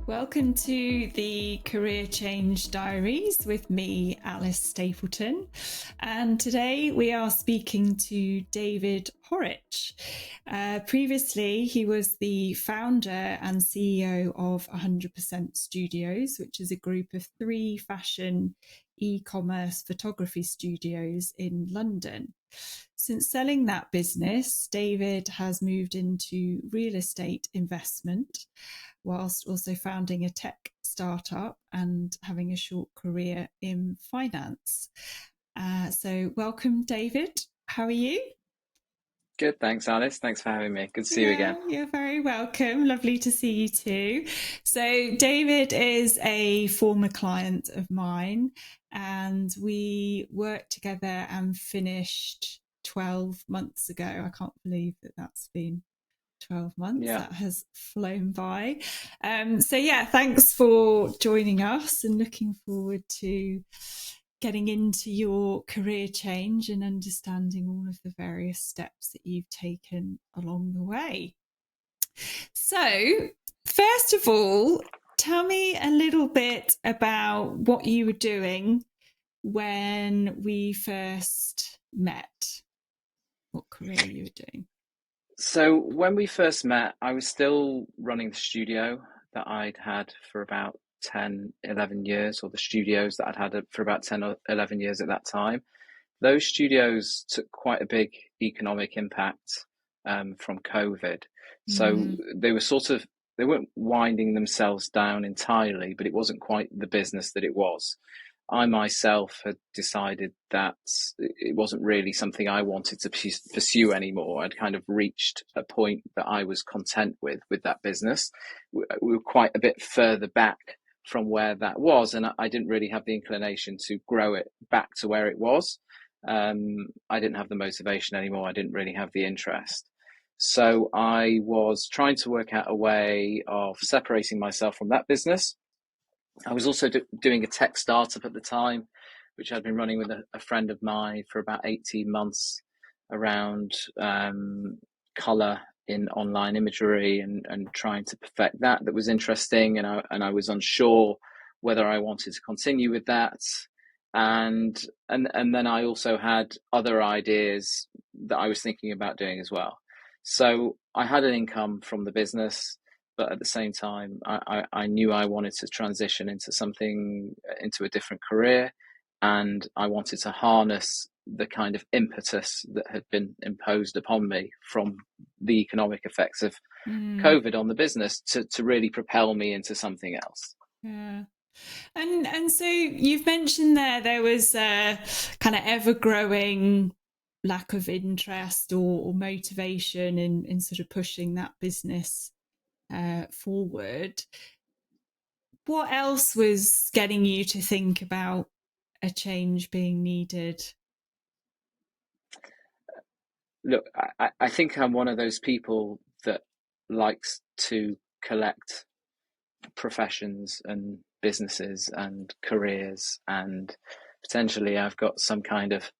Welcome to the Career Change Diaries with me, Alice Stapleton. And today we are speaking to David Horrich. Previously, he was the founder and CEO of 100% Studios, which is a group of 3 fashion e-commerce photography studios in London. Since selling that business, David has moved into real estate investment, whilst also founding a tech startup and having a short career in finance. So welcome, David. How are you? Good, thanks, Alice. Thanks for having me. Good to see you again. You're very welcome. Lovely to see you too. So David is a former client of mine, and we worked together and finished 12 months ago. I can't believe that that's been 12 months. Yeah, That has flown by. Thanks for joining us and looking forward to getting into your career change and understanding all of the various steps that you've taken along the way. So, first of all, tell me a little bit about what you were doing when we first met, what career you were doing. so when we first met, I was still running the studio that I'd had for about 10, 11 years, or the studios that I'd had for about 10 or 11 years at that time. Those studios took quite a big economic impact from COVID. So Mm. they were they weren't winding themselves down entirely, but it wasn't quite the business that it was. I myself had decided that it wasn't really something I wanted to pursue anymore. I'd kind of reached a point that I was content with that business. We were quite a bit further back from where that was, and I didn't really have the inclination to grow it back to where it was. I didn't have the motivation anymore. I didn't really have the interest. So I was trying to work out a way of separating myself from that business. I was also doing a tech startup at the time, which I'd been running with a friend of mine for about 18 months around color in online imagery and trying to perfect that. That was interesting. And I was unsure whether I wanted to continue with that. And then I also had other ideas that I was thinking about doing as well. So I had an income from the business, but at the same time, I knew I wanted to transition into a different career, and I wanted to harness the kind of impetus that had been imposed upon me from the economic effects of Mm. COVID on the business to really propel me into something else. Yeah. And so you've mentioned there was a kind of ever growing lack of interest or motivation in sort of pushing that business forward. What else was getting you to think about a change being needed? Look, I think I'm one of those people that likes to collect professions and businesses and careers, and potentially I've got some kind of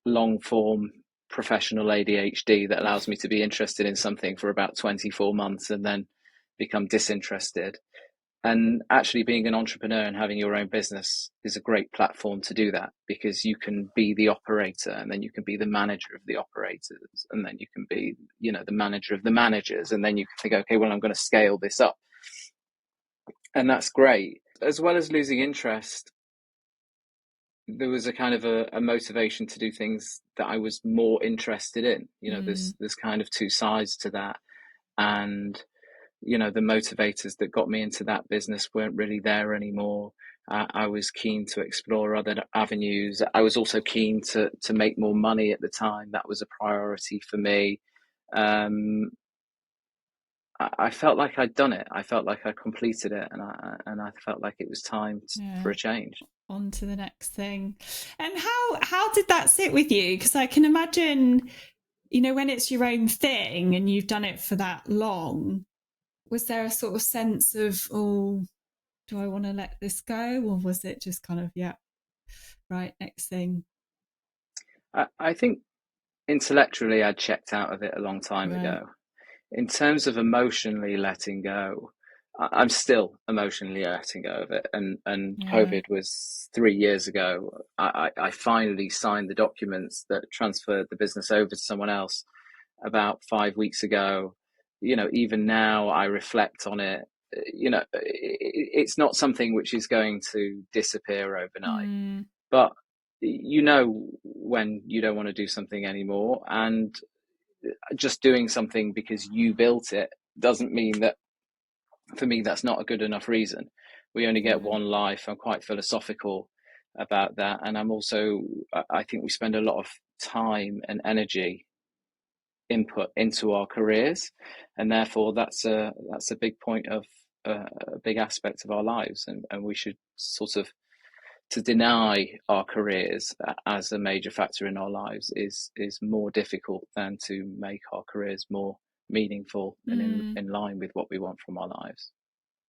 long form professional ADHD that allows me to be interested in something for about 24 months and then become disinterested. And actually, being an entrepreneur and having your own business is a great platform to do that, because you can be the operator, and then you can be the manager of the operators, and then you can be, the manager of the managers, and then you can think, okay, well, I'm going to scale this up. And that's great. As well as losing interest, there was a kind of a motivation to do things that I was more interested in. Mm. There's kind of two sides to that. And the motivators that got me into that business weren't really there anymore. I was keen to explore other avenues. I was also keen to make more money at the time. That was a priority for me. I felt like I'd done it. I felt like I completed it, and I felt like it was time for Yeah. a change. On to the next thing. And how did that sit with you? Because I can imagine, when it's your own thing and you've done it for that long, was there a sort of sense of, oh, do I want to let this go? Or was it just kind of, yeah, right, next thing? I think intellectually I'd checked out of it a long time Right. ago. In terms of emotionally letting go, I'm still emotionally hurting over it. And Yeah. COVID was 3 years ago. I finally signed the documents that transferred the business over to someone else about 5 weeks ago. Even now I reflect on it. It's not something which is going to disappear overnight, Mm, but when you don't want to do something anymore, and just doing something because you built it doesn't mean that, for me, that's not a good enough reason. We only get yeah. one life. I'm quite philosophical about that. And I think we spend a lot of time and energy input into our careers. And therefore that's a big point of a big aspect of our lives. And we should sort of, to deny our careers as a major factor in our lives is more difficult than to make our careers more meaningful and Mm. in line with what we want from our lives.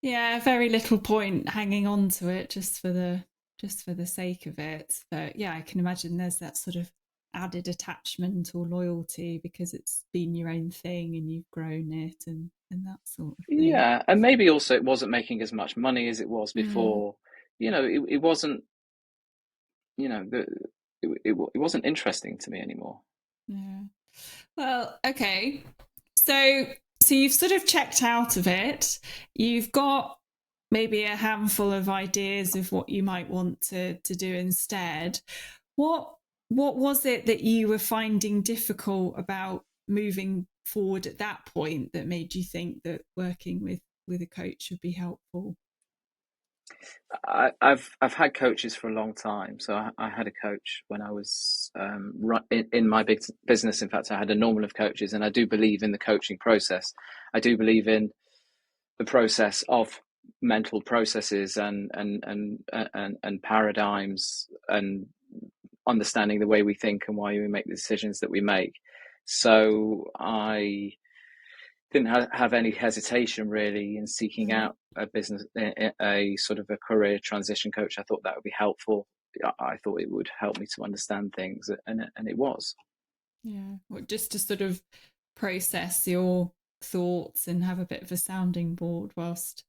Yeah, very little point hanging on to it just for the sake of it. But yeah, I can imagine there's that sort of added attachment or loyalty because it's been your own thing and you've grown it and that sort of thing. Yeah, and maybe also it wasn't making as much money as it was Mm, before. It wasn't, you know, the, it wasn't interesting to me anymore. yeah. Well, okay. So so you've sort of checked out of it. You've got maybe a handful of ideas of what you might want to do instead. What what was it that you were finding difficult about moving forward at that point that made you think that working with a coach would be helpful? I've had coaches for a long time. So I had a coach when I was in my big business. In fact, I had a normal of coaches, and I do believe in the coaching process. I do believe in the process of mental processes and paradigms, and understanding the way we think and why we make the decisions that we make. So I didn't have any hesitation really in seeking Right. out a sort of a career transition coach. I thought that would be helpful. I thought it would help me to understand things, and it was. Yeah. Well, just to sort of process your thoughts and have a bit of a sounding board whilst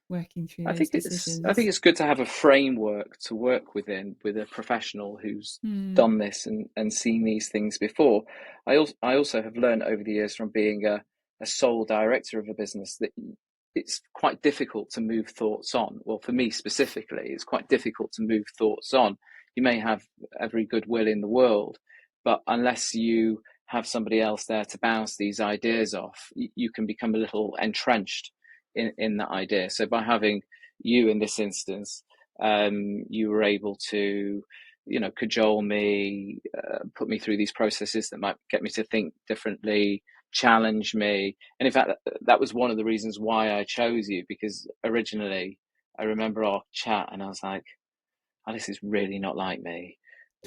working through I those think decisions. it's good to have a framework to work within with a professional who's Hmm. done this and seen these things before. I also have learned over the years from being a sole director of a business that it's quite difficult to move thoughts on. Well, for me specifically, it's quite difficult to move thoughts on. You may have every goodwill in the world, but unless you have somebody else there to bounce these ideas off, you can become a little entrenched in that idea. So by having you in this instance, you were able to, cajole me, put me through these processes that might get me to think differently, challenge me. And in fact, that was one of the reasons why I chose you, because originally I remember our chat and I was like, oh, this is really not like me.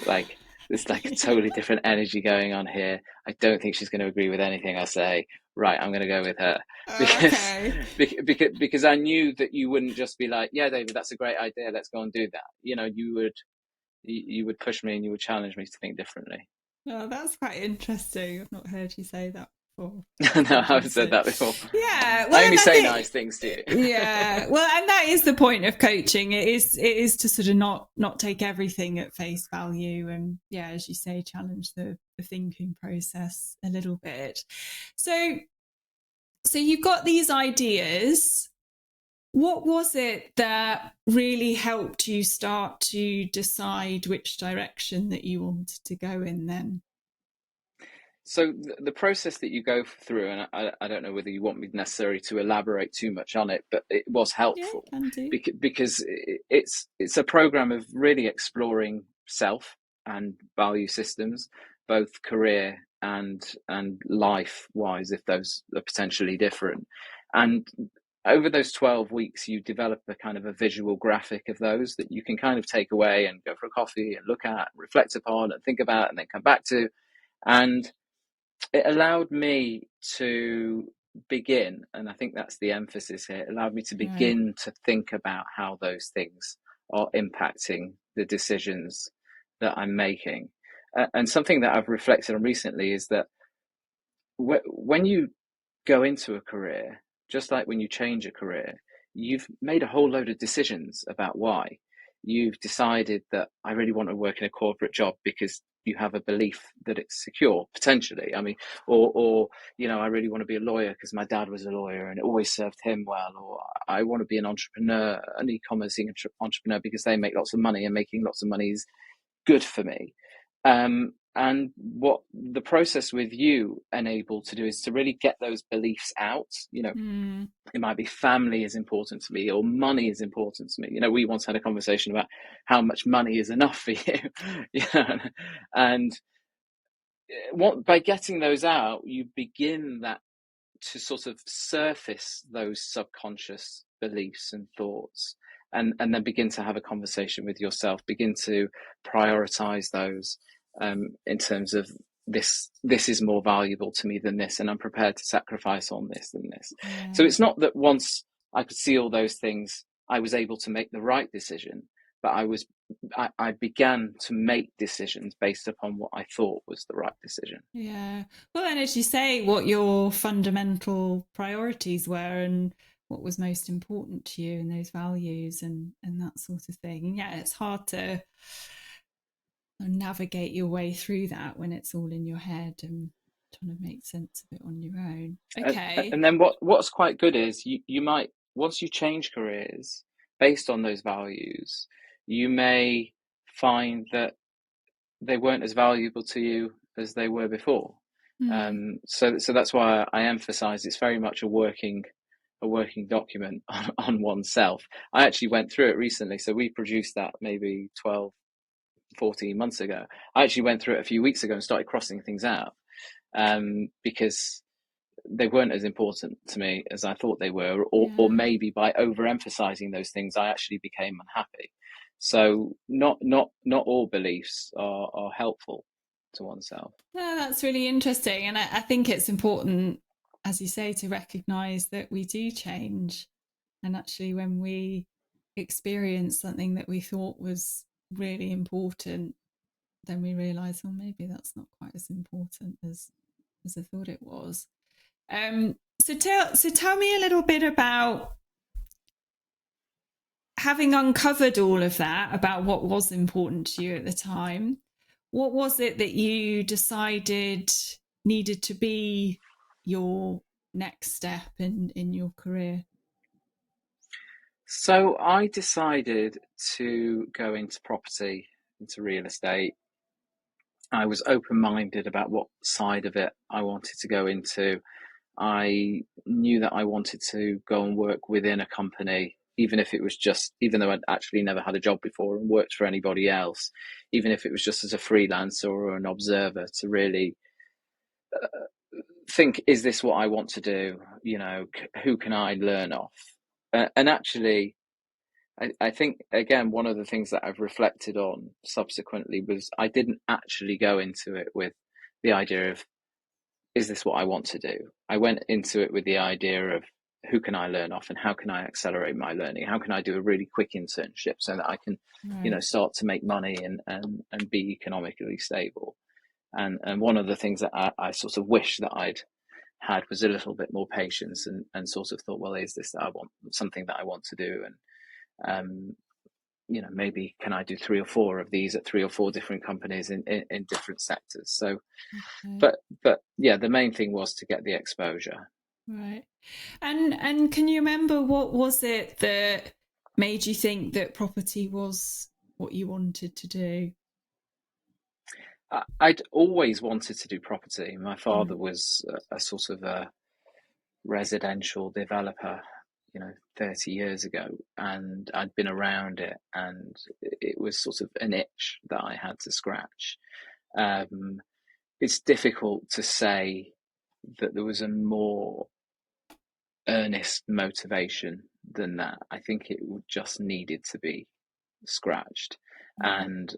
Like, there's like a totally different energy going on here. I don't think she's going to agree with anything I say. Right, I'm going to go with her because Okay. because I knew that you wouldn't just be like, yeah, David, that's a great idea. Let's go and do that. You would push me and you would challenge me to think differently. Oh, that's quite interesting. I've not heard you say that before. That's No, I haven't said interesting. that before. Yeah, I well, only and I say nice think things to you. yeah, well, and that is the point of coaching. It is to sort of not take everything at face value, and yeah, as you say, challenge the thinking process a little bit. So so you've got these ideas. What was it that really helped you start to decide which direction that you wanted to go in then? So the process that you go through, and I don't know whether you want me necessarily to elaborate too much on it, but it was Yeah, helpful can do. because it's a program of really exploring self and value systems, both career and life wise, if those are potentially different. And over those 12 weeks, you develop a kind of a visual graphic of those that you can kind of take away and go for a coffee and look at, reflect upon, and think about, and then come back to. And it allowed me to begin, and I think that's the emphasis here, it allowed me to Right. begin to think about how those things are impacting the decisions that I'm making. And something that I've reflected on recently is that when you go into a career, just like when you change a career, you've made a whole load of decisions about why. You've decided that I really want to work in a corporate job because you have a belief that it's secure, potentially. I mean, or I really want to be a lawyer because my dad was a lawyer and it always served him well. Or I want to be an entrepreneur, an e-commerce entrepreneur because they make lots of money and making lots of money is good for me. And what the process with you enabled to do is to really get those beliefs out. It might be family is important to me or money is important to me. We once had a conversation about how much money is enough for you. And by getting those out, you begin that to sort of surface those subconscious beliefs and thoughts, and then begin to have a conversation with yourself, begin to prioritize those, in terms of this is more valuable to me than this, and I'm prepared to sacrifice on this than this. Yeah. So it's not that once I could see all those things, I was able to make the right decision, but I began to make decisions based upon what I thought was the right decision. Yeah. Well, and as you say, what your fundamental priorities were and what was most important to you and those values and that sort of thing. And yeah, it's hard to navigate your way through that when it's all in your head and trying to make sense of it on your own. Okay. And then what's quite good is you might, once you change careers based on those values, you may find that they weren't as valuable to you as they were before. So that's why I emphasize it's very much a working document on oneself. I actually went through it recently. So we produced that maybe 12, 14 months ago. I actually went through it a few weeks ago and started crossing things out, because they weren't as important to me as I thought they were, or maybe by overemphasizing those things, I actually became unhappy. So not all beliefs are helpful to oneself. No, that's really interesting. And I think it's important, as you say, to recognize that we do change. And actually, when we experience something that we thought was really important, then we realize, well, maybe that's not quite as important as I thought it was. So tell me a little bit about, having uncovered all of that about what was important to you at the time. What was it that you decided needed to be your next step in your career? So I decided to go into property, into real estate. I was open-minded about what side of it I wanted to go into. I knew that I wanted to go and work within a company, even if it was just, even though I'd actually never had a job before and worked for anybody else, even if it was just as a freelancer or an observer, to really think, is this what I want to do? Who can I learn off? And actually, I think, again, one of the things that I've reflected on subsequently was I didn't actually go into it with the idea of, is this what I want to do? I went into it with the idea of, who can I learn off and how can I accelerate my learning? How can I do a really quick internship so that I can, Right. start to make money and be economically stable? And one of the things that I sort of wish that I'd had was a little bit more patience and sort of thought, well, is this that I want, something that I want to do? And maybe can I do 3 or 4 of these at 3 or 4 different companies in different sectors? So, Okay. but yeah, the main thing was to get the exposure. Right. And can you remember what was it that made you think that property was what you wanted to do? I'd always wanted to do property. My father was a sort of a residential developer, 30 years ago, and I'd been around it, and it was sort of an itch that I had to scratch. It's difficult to say that there was a more earnest motivation than that. I think it just needed to be scratched. And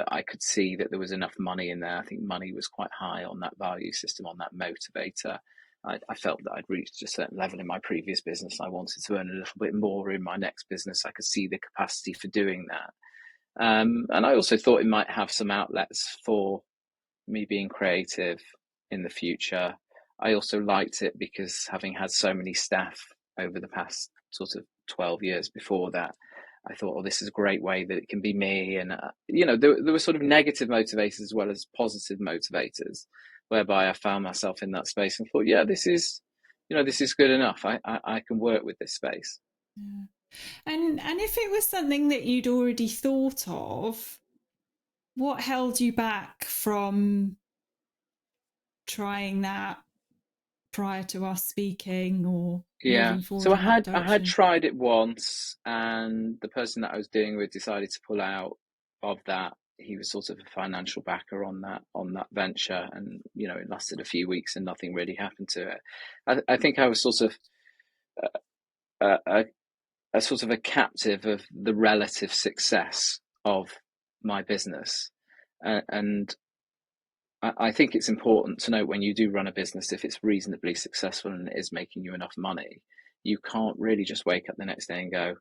I could see that there was enough money in there. I think money was quite high on that value system, on that motivator. I felt that I'd reached a certain level in my previous business. I wanted to earn a little bit more in my next business. I could see the capacity for doing that. And I also thought it might have some outlets for me being creative in the future. I also liked it because, having had so many staff over the past sort of 12 years before that. I thought, oh, this is a great way that it can be me. And, there were sort of negative motivators as well as positive motivators, whereby I found myself in that space and thought, yeah, this is good enough. I can work with this space. Yeah. And if it was something that you'd already thought of, what held you back from trying that prior to us speaking or Yeah. moving So forward I in that had I had direction? tried it once, and the person that I was doing with decided to pull out of that. He was sort of a financial backer on that venture, and it lasted a few weeks and nothing really happened to it. I think I was sort of a, a, a sort of a captive of the relative success of my business, and I think it's important to note when you do run a business, if it's reasonably successful and it is making you enough money, you can't really just wake up the next day and go,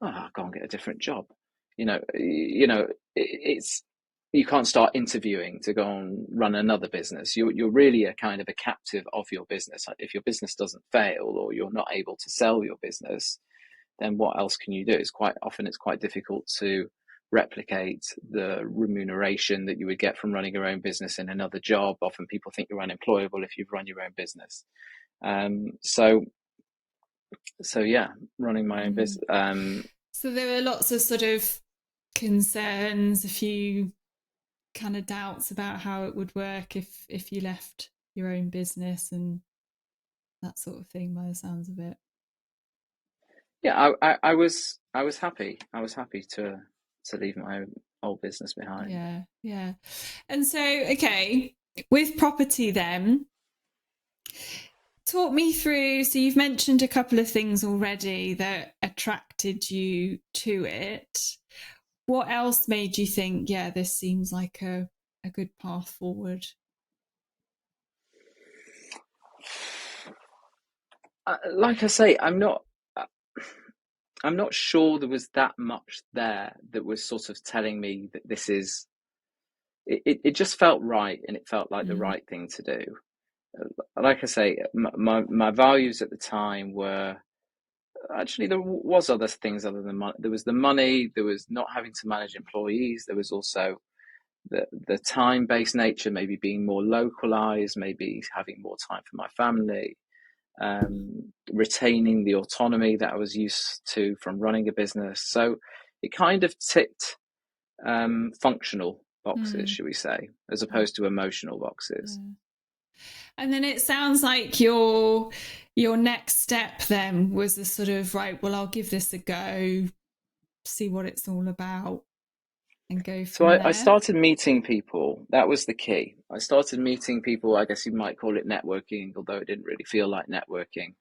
"Oh, I'll go and get a different job." It's you can't start interviewing to go and run another business. You're really a kind of a captive of your business. If your business doesn't fail or you're not able to sell your business, then what else can you do? It's quite difficult to replicate the remuneration that you would get from running your own business in another job. Often people think you're unemployable if you've run your own business. So yeah, running my own business. So there were lots of sort of concerns, a few kind of doubts about how it would work if you left your own business and that sort of thing by the sounds of it. Yeah, I was happy. I was happy to leave my old business behind. Yeah, yeah. And so, okay, with property then, talk me through. So you've mentioned a couple of things already that attracted you to it. What else made you think, yeah, this seems like a good path forward? Like I say, I'm not sure there was that much there that was sort of telling me that this is. It just felt right, and it felt like the Mm. right thing to do. Like I say, my values at the time were actually there was other things other than money. There was the money. There was not having to manage employees. There was also the time based nature, maybe being more localized, maybe having more time for my family, retaining the autonomy that I was used to from running a business. So it kind of ticked functional boxes, Mm. should we say, as Yeah, opposed to emotional boxes. yeah. And then it sounds like your next step then was a sort of right, well, I'll give this a go, see what it's all about, and go So from I there. started meeting people. That was the key. I started meeting people. I guess you might call it networking, although it didn't really feel like networking.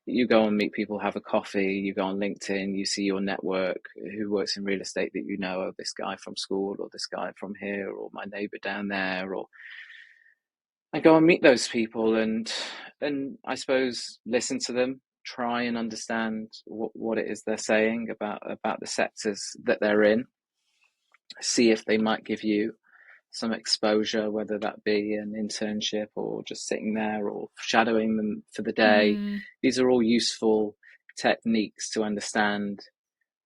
You go and meet people, have a coffee, you go on LinkedIn, you see your network who works in real estate that oh, this guy from school or this guy from here or my neighbor down there, or I go and meet those people and I suppose listen to them, try and understand what it is they're saying about the sectors that they're in, see if they might give you some exposure, whether that be an internship or just sitting there or shadowing them for the day. Mm. These are all useful techniques to understand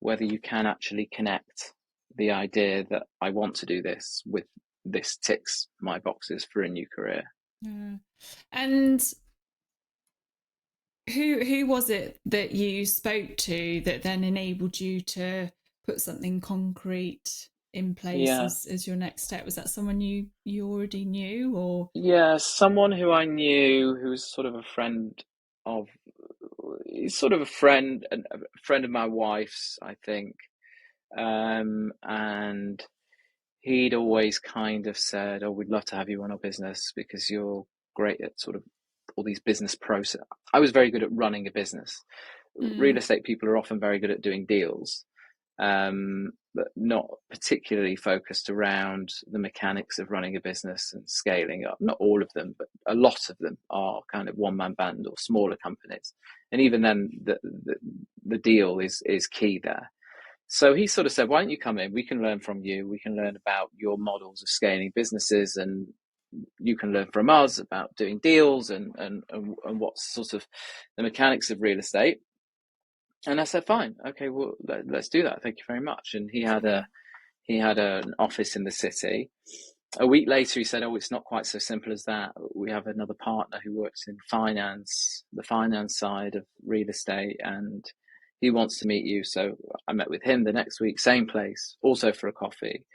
whether you can actually connect the idea that I want to do this with this ticks my boxes for a new career. Yeah. And who was it that you spoke to that then enabled you to put something concrete in place Yeah. as your next step? Was that someone you already knew or? Yeah, someone who I knew who was sort of of, he's sort of a friend of my wife's, I think. And he'd always kind of said, "Oh, we'd love to have you on our business because you're great at sort of all these business process." I was very good at running a business. Real Mm. estate people are often very good at doing deals, but not particularly focused around the mechanics of running a business and scaling up. Not all of them, but a lot of them are kind of one man band or smaller companies. And even then, the deal is key there. So he sort of said, "Why don't you come in? We can learn from you. We can learn about your models of scaling businesses, and you can learn from us about doing deals and what's sort of the mechanics of real estate." And I said, fine, okay, well, let's do that. Thank you very much. And Sure. he had an office in the city. A week later, he said, oh, it's not quite so simple as that. We have another partner who works in finance, the finance side of real estate, and he wants to meet you. So I met with him the next week, same place, also for a coffee.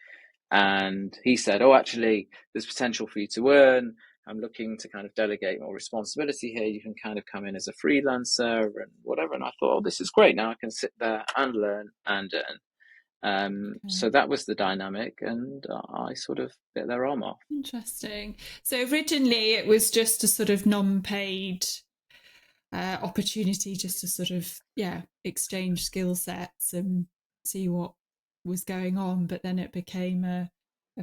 And he said, oh, actually, there's potential for you to earn. I'm looking to kind of delegate more responsibility here. You can kind of come in as a freelancer and whatever. And I thought, oh, this is great. Now I can sit there and learn and earn. Okay. So that was the dynamic, and I sort of bit their arm off. Interesting. So originally it was just a sort of non-paid opportunity, just to sort of exchange skill sets and see what was going on. But then it became a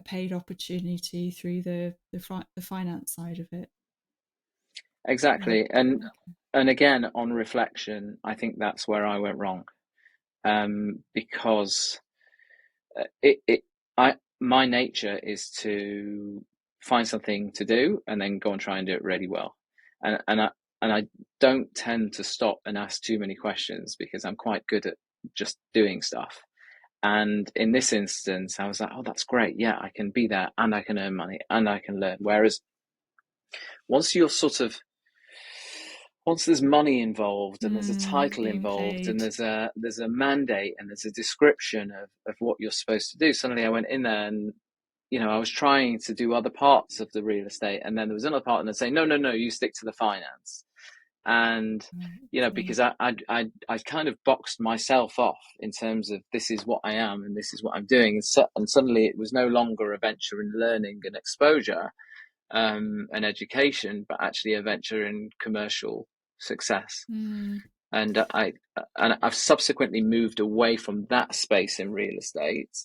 paid opportunity through the finance side of it. Right. Exactly, Okay. and again, on reflection, I think that's where I went wrong, because it it I my nature is to find something to do and then go and try and do it really well, and I don't tend to stop and ask too many questions because I'm quite good at just doing stuff. And in this instance, I was like, oh, that's great. Yeah, I can be there and I can earn money and I can learn. Whereas once you're sort of once there's money involved and there's a title Being involved and paid. there's a mandate and there's a description of what you're supposed to do, suddenly I went in there and I was trying to do other parts of the real estate, and then there was another part and saying, no, no, no, you stick to the finance. And Right. Okay. because I kind of boxed myself off in terms of this is what I am and this is what I'm doing, and suddenly it was no longer a venture in learning and exposure, and education, but actually a venture in commercial success. Mm. And I've subsequently moved away from that space in real estate,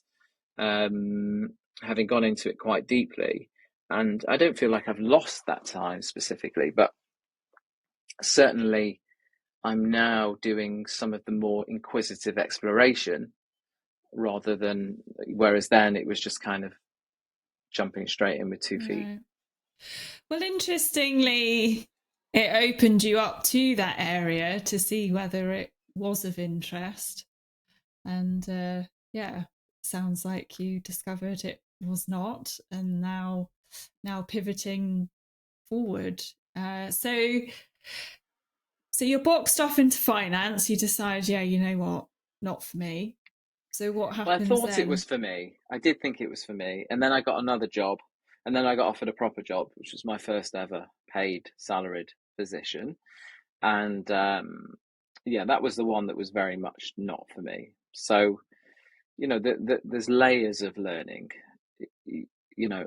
um, having gone into it quite deeply. And I don't feel like I've lost that time specifically, but certainly I'm now doing some of the more inquisitive exploration rather than, whereas then it was just kind of jumping straight in with 2 feet. Right. Well, interestingly, it opened you up to that area to see whether it was of interest. And sounds like you discovered it was not, and now pivoting forward. So you're boxed off into finance. You decide, yeah, you know what, not for me. So what Well, I happens thought it was then? for me. I did think it was for me. And then I got another job. And then I got offered a proper job, which was my first ever paid salaried position. And yeah, that was the one that was very much not for me. So, there's layers of learning. You know,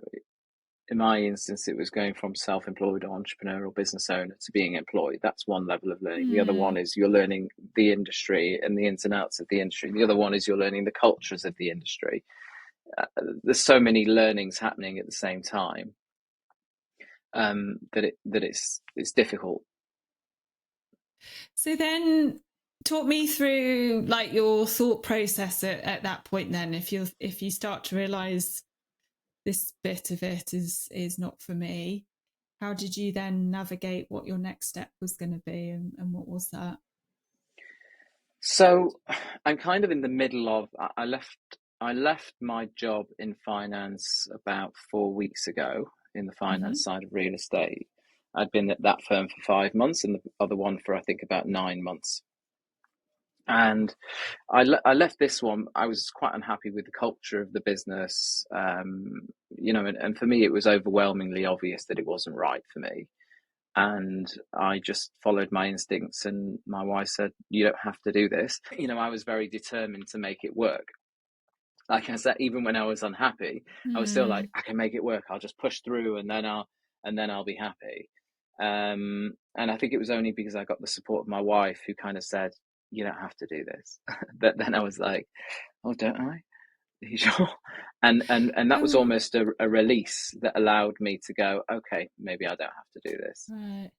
in my instance, it was going from self-employed or entrepreneurial business owner to being employed. That's one level of learning. The other one Hmm. is you're learning the industry and the ins and outs of the industry. The other one is you're learning the cultures of the industry. There's so many learnings happening at the same time, that it's difficult. So then talk me through like your thought process at that point then, if you start to realize this bit of it is not for me. How did you then navigate what your next step was going to be, and what was that? So I'm kind of in the middle of. I left my job in finance about 4 weeks ago in the Mm-hmm. finance side of real estate. I'd been at that firm for 5 months and the other one for I think about 9 months. And I left this one. I was quite unhappy with the culture of the business, and for me, it was overwhelmingly obvious that it wasn't right for me. And I just followed my instincts, and my wife said, "You don't have to do this." I was very determined to make it work. Like I said, even when I was unhappy, I was still like, Mm. "I can make it work. I'll just push through, and then I'll be happy." And I think it was only because I got the support of my wife, who kind of said, "You don't have to do this," that then I was like, "Oh, don't I? Are you sure?" And that was Oh, almost a release that allowed me to go, "Okay, maybe I don't have to do this." right.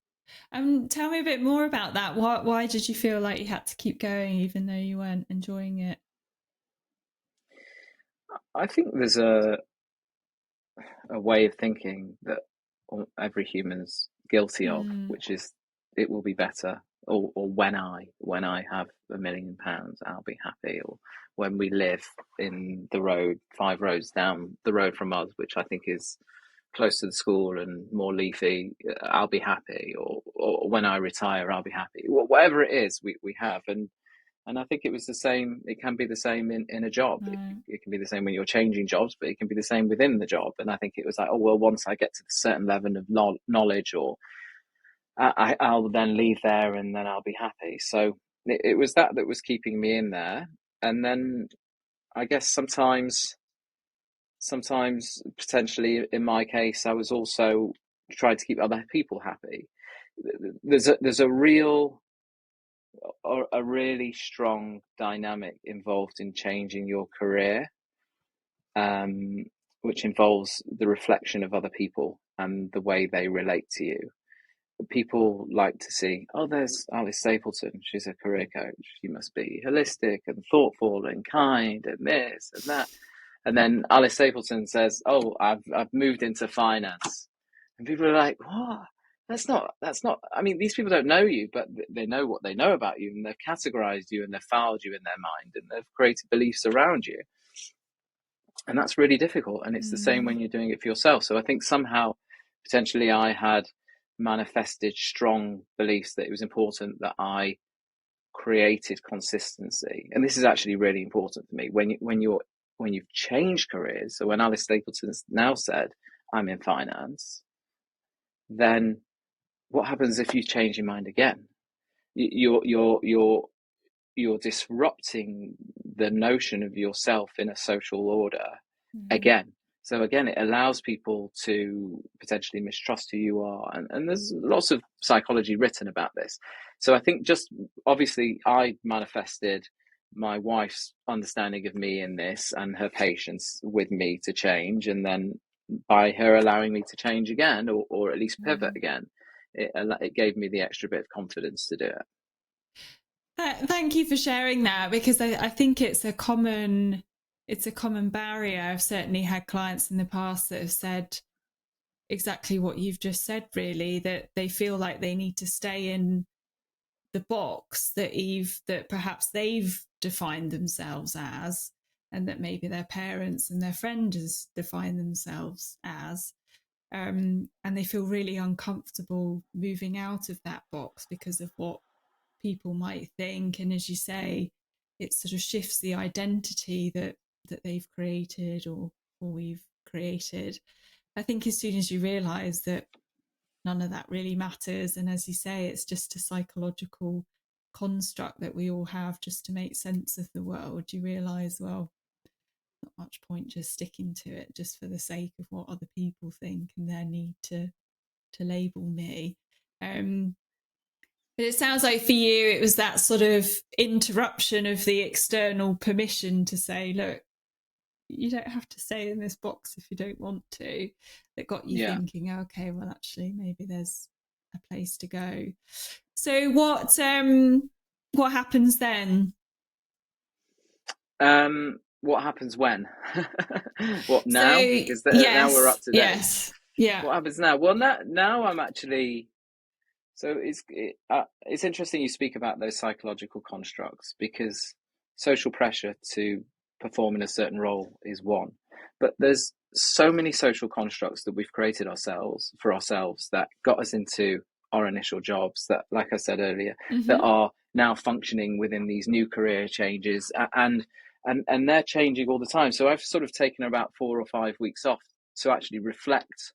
Tell me a bit more about that. Why did you feel like you had to keep going even though you weren't enjoying it? I think there's a way of thinking that every human's guilty of, Mm. which is it will be better, or when I have £1 million, I'll be happy, or when we live in the road 5 roads down the road from us, which I think is close to the school and more leafy, I'll be happy, or when I retire, I'll be happy. Whatever it is, we have, and I think it was the same. It can be the same in a job. Right. It can be the same when you're changing jobs, but it can be the same within the job. And I think it was like, oh well, once I get to a certain level of knowledge, or I'll then leave there, and then I'll be happy. So it was that was keeping me in there. And then I guess sometimes potentially in my case, I was also trying to keep other people happy. There's a really strong dynamic involved in changing your career, um, which involves the reflection of other people and the way they relate to you. People like to see, oh, there's Alice Stapleton. She's a career coach. She must be holistic and thoughtful and kind and this and that. And then Alice Stapleton says, oh, I've moved into finance. And people are like, what? That's not, I mean, these people don't know you, but they know what they know about you, and they've categorized you and they've filed you in their mind, and they've created beliefs around you. And that's really difficult. And it's the same when you're doing it for yourself. So I think somehow, potentially, I had manifested strong beliefs that it was important that I created consistency. And this is actually really important for me when you've changed careers. So when Alice Stapleton's now said, I'm in finance, then what happens if you change your mind again? You're disrupting the notion of yourself in a social order again. So again, it allows people to potentially mistrust who you are, and there's lots of psychology written about this. So I think just obviously I manifested my wife's understanding of me in this and her patience with me to change, and then by her allowing me to change again, or at least pivot again, it gave me the extra bit of confidence to do it. Thank you for sharing that, because I think it's a common barrier. I've certainly had clients in the past that have said exactly what you've just said, really, that they feel like they need to stay in the box that perhaps they've defined themselves as, and that maybe their parents and their friends has defined themselves as. And they feel really uncomfortable moving out of that box because of what people might think. And as you say, it sort of shifts the identity that they've created, or we've created. I think as soon as you realize that none of that really matters, and as you say, it's just a psychological construct that we all have just to make sense of the world, you realize, well, not much point just sticking to it just for the sake of what other people think and their need to label me. But it sounds like for you, it was that sort of interruption of the external permission to say, look, you don't have to stay in this box if you don't want to, that got you Yeah. thinking, okay, well, actually, maybe there's a place to go. So what happens then? What happens when? What So now? Because now we're up yes, to date. yes, yeah. What happens now? Well, now I'm actually. So it's interesting you speak about those psychological constructs, because social pressure to perform in a certain role is one, but there's so many social constructs that we've created ourselves that got us into our initial jobs, that, like I said earlier, that Mm-hmm. are now functioning within these new career changes, and they're changing all the time. So I've sort of taken about 4 or 5 weeks off to actually reflect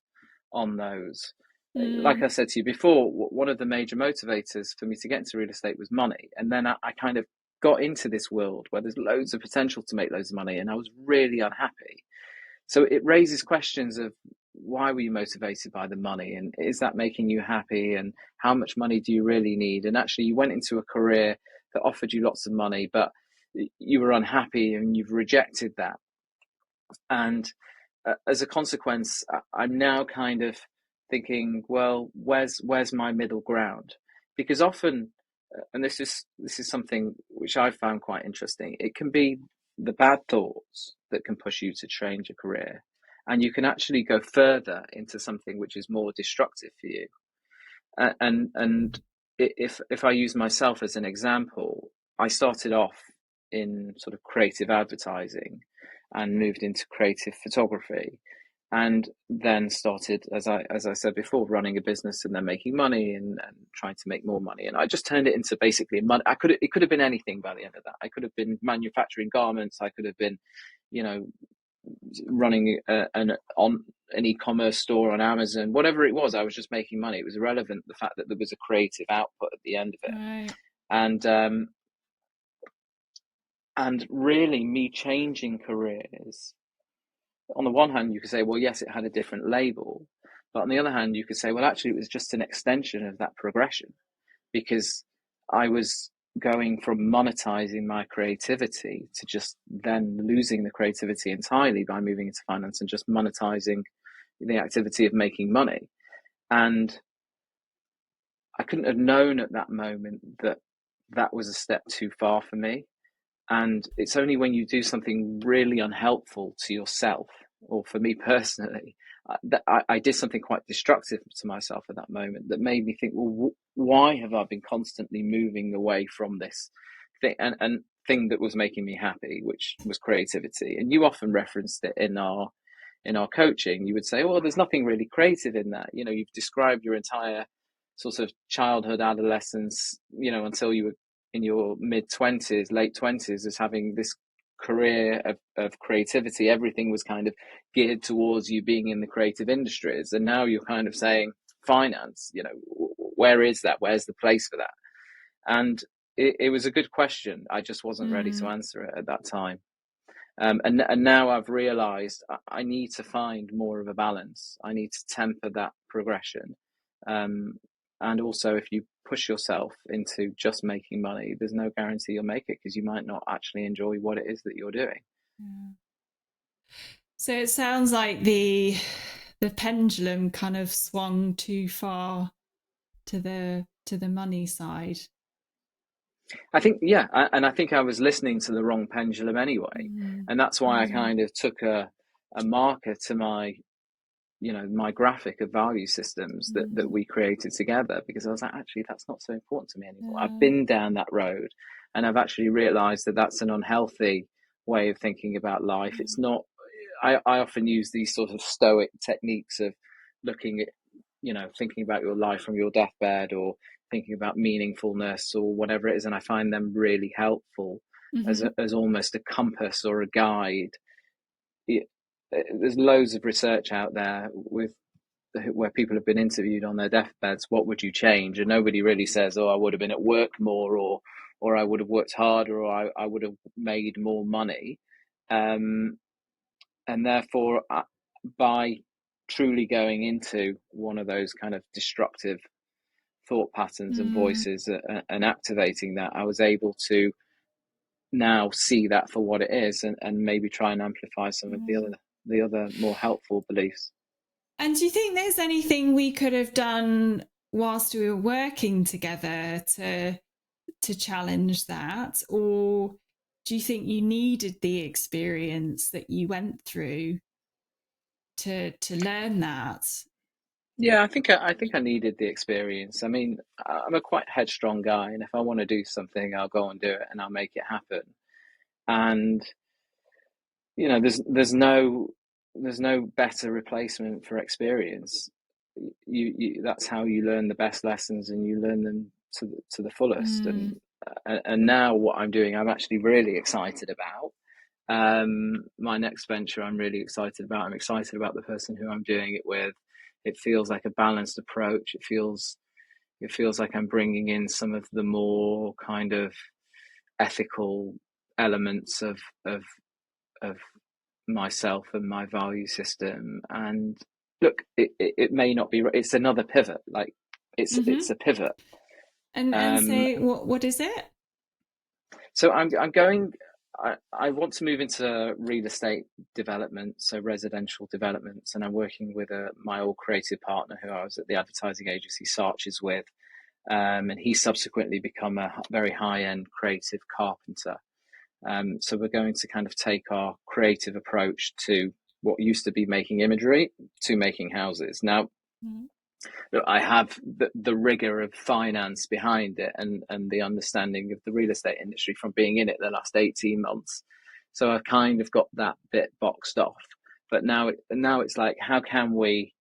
on those. Like Mm, I said to you before, one of the major motivators for me to get into real estate was money. And then I kind of got into this world where there's loads of potential to make loads of money, and I was really unhappy. So it raises questions of, why were you motivated by the money? And is that making you happy? And how much money do you really need? And actually, you went into a career that offered you lots of money, but you were unhappy and you've rejected that. And as a consequence, I'm now kind of thinking, well, where's my middle ground? Because often, and this is something which I found quite interesting. It can be the bad thoughts that can push you to change a career, and you can actually go further into something which is more destructive for you. And if I use myself as an example, I started off in sort of creative advertising and moved into creative photography, and then started, as I said before, running a business and then making money and trying to make more money. And I just turned it into basically money. It could have been anything by the end of that. I could have been manufacturing garments. I could have been, you know, running an e-commerce store on Amazon, whatever it was. I was just making money. It was irrelevant, the fact that there was a creative output at the end of it. Right. And and really, me changing careers, on the one hand you could say, well, yes, it had a different label, but on the other hand you could say, well, actually it was just an extension of that progression, because I was going from monetizing my creativity to just then losing the creativity entirely by moving into finance and just monetizing the activity of making money. And I couldn't have known at that moment that that was a step too far for me. And it's only when you do something really unhelpful to yourself, or for me personally, that I did something quite destructive to myself at that moment, that made me think, well, why have I been constantly moving away from this thing and thing that was making me happy, which was creativity? And you often referenced it in our coaching. You would say, well, there's nothing really creative in that. You know, you've described your entire sort of childhood, adolescence, you know, until you were in your mid-20s, late 20s, as having this career of creativity. Everything was kind of geared towards you being in the creative industries. And now you're kind of saying finance, you know, where is that? Where's the place for that? And it was a good question. I just wasn't ready to answer it at that time. And now I've realized I need to find more of a balance. I need to temper that progression. And also, if you push yourself into just making money, there's no guarantee you'll make it, because you might not actually enjoy what it is that you're doing. Yeah. So it sounds like the pendulum kind of swung too far to the money side. I think, yeah, and I think I was listening to the wrong pendulum anyway, and that's why I kind of took a marker to my, you know, my graphic of value systems that we created together, because I was like, actually, that's not so important to me anymore. I've been down that road, and I've actually realized that that's an unhealthy way of thinking about life. It's not. I often use these sort of stoic techniques of looking at, you know, thinking about your life from your deathbed, or thinking about meaningfulness, or whatever it is, and I find them really helpful as almost a compass or a guide. There's loads of research out there with where people have been interviewed on their deathbeds. What would you change? And nobody really says, oh, I would have been at work more, or I would have worked harder, or I would have made more money. And therefore, by truly going into one of those kind of destructive thought patterns and voices, and activating that, I was able to now see that for what it is, and maybe try and amplify some of the other more helpful beliefs. And do you think there's anything we could have done whilst we were working together to challenge that, or do you think you needed the experience that you went through to learn that? Yeah, I think I needed the experience. I mean, I'm a quite headstrong guy, and if I want to do something, I'll go and do it, and I'll make it happen. And you know, there's no better replacement for experience. You that's how you learn the best lessons, and you learn them to the fullest. And now what I'm doing, I'm actually really excited about. My next venture, I'm really excited about. I'm excited about the person who I'm doing it with. It feels like a balanced approach. It feels like I'm bringing in some of the more kind of ethical elements of myself and my value system. And look, it may not be. It's another pivot. Like it's a pivot. And say what is it? So I'm going. I want to move into real estate development, so residential developments, and I'm working with my old creative partner who I was at the advertising agency Sarches with, and he's subsequently become a very high-end creative carpenter. So we're going to kind of take our creative approach to what used to be making imagery to making houses. Now, Look, I have the rigor of finance behind it, and the understanding of the real estate industry from being in it the last 18 months. So I've kind of got that bit boxed off. But now it's like, how can we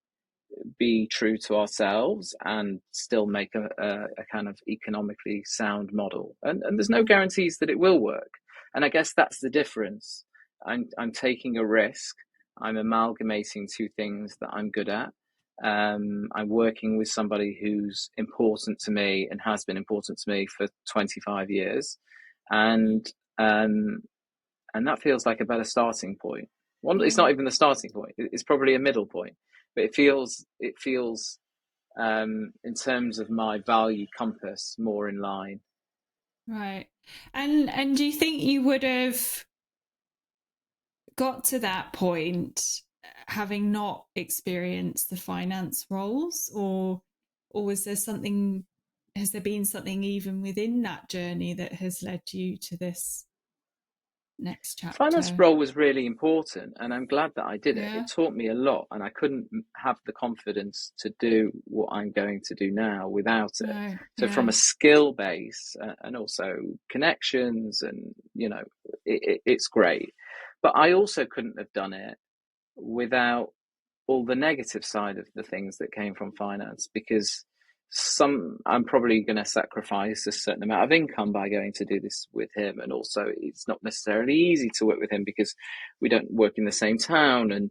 be true to ourselves and still make a kind of economically sound model? And there's no guarantees that it will work. And I guess that's the difference. I'm taking a risk. I'm amalgamating two things that I'm good at. I'm working with somebody who's important to me and has been important to me for 25 years, and and that feels like a better starting point. It's not even the starting point; it's probably a middle point, but it feels in terms of my value compass more in line. Right. And do you think you would have got to that point having not experienced the finance roles, or was there something, has there been something even within that journey that has led you to this next Finance chapter? role was really important, and I'm glad that I did it. Yeah. It taught me a lot, and I couldn't have the confidence to do what I'm going to do now without it. No. So, from Yeah. a skill base and also connections, and it's great. But I also couldn't have done it without all the negative side of the things that came from finance, because I'm probably going to sacrifice a certain amount of income by going to do this with him, and also it's not necessarily easy to work with him because we don't work in the same town, and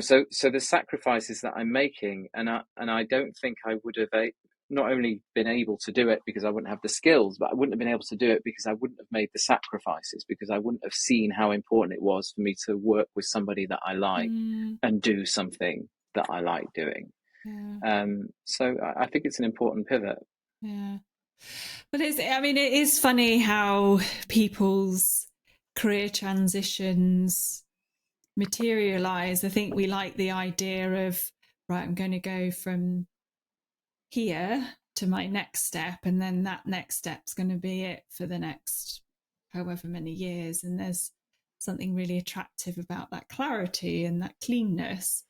so the sacrifices that I'm making, and I don't think I would have not only been able to do it because I wouldn't have the skills, but I wouldn't have been able to do it because I wouldn't have made the sacrifices, because I wouldn't have seen how important it was for me to work with somebody that I like Mm, and do something that I like doing. yeah. So I think it's an important pivot. Yeah. But I mean, it is funny how people's career transitions materialize. I think we like the idea of, right, I'm going to go from here to my next step, and then that next step's going to be it for the next however many years. And there's something really attractive about that clarity and that cleanness.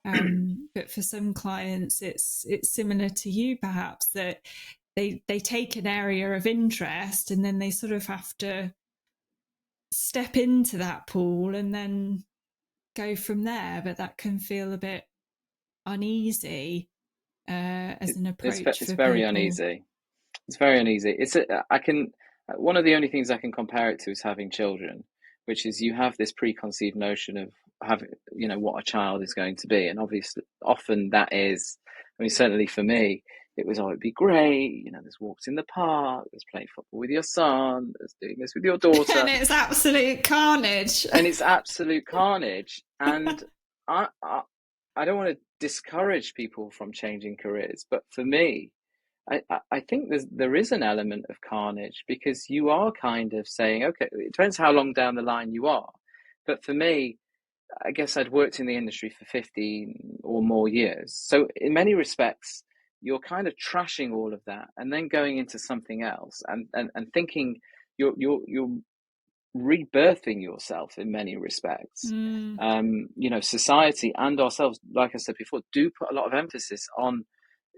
But for some clients, it's similar to you, perhaps, that they take an area of interest and then they sort of have to step into that pool and then go from there. But that can feel a bit uneasy as an approach It's for very people. uneasy. It's very uneasy. I can one of the only things I can compare it to is having children, which is you have this preconceived notion of having, what a child is going to be, and obviously often that is. I mean, certainly for me, it was, oh, it'd be great. There's walks in the park, there's playing football with your son, there's doing this with your And daughter, it's absolute carnage. and it's absolute carnage. And I, I, I don't want to discourage people from changing careers, but for me, I think there is an element of carnage, because you are kind of saying, okay, it depends how long down the line you are. But for me, I guess I'd worked in the industry for 15 or more years. So in many respects, you're kind of trashing all of that and then going into something else, and thinking you're rebirthing yourself in many respects. Mm, Society and ourselves, like I said before, do put a lot of emphasis on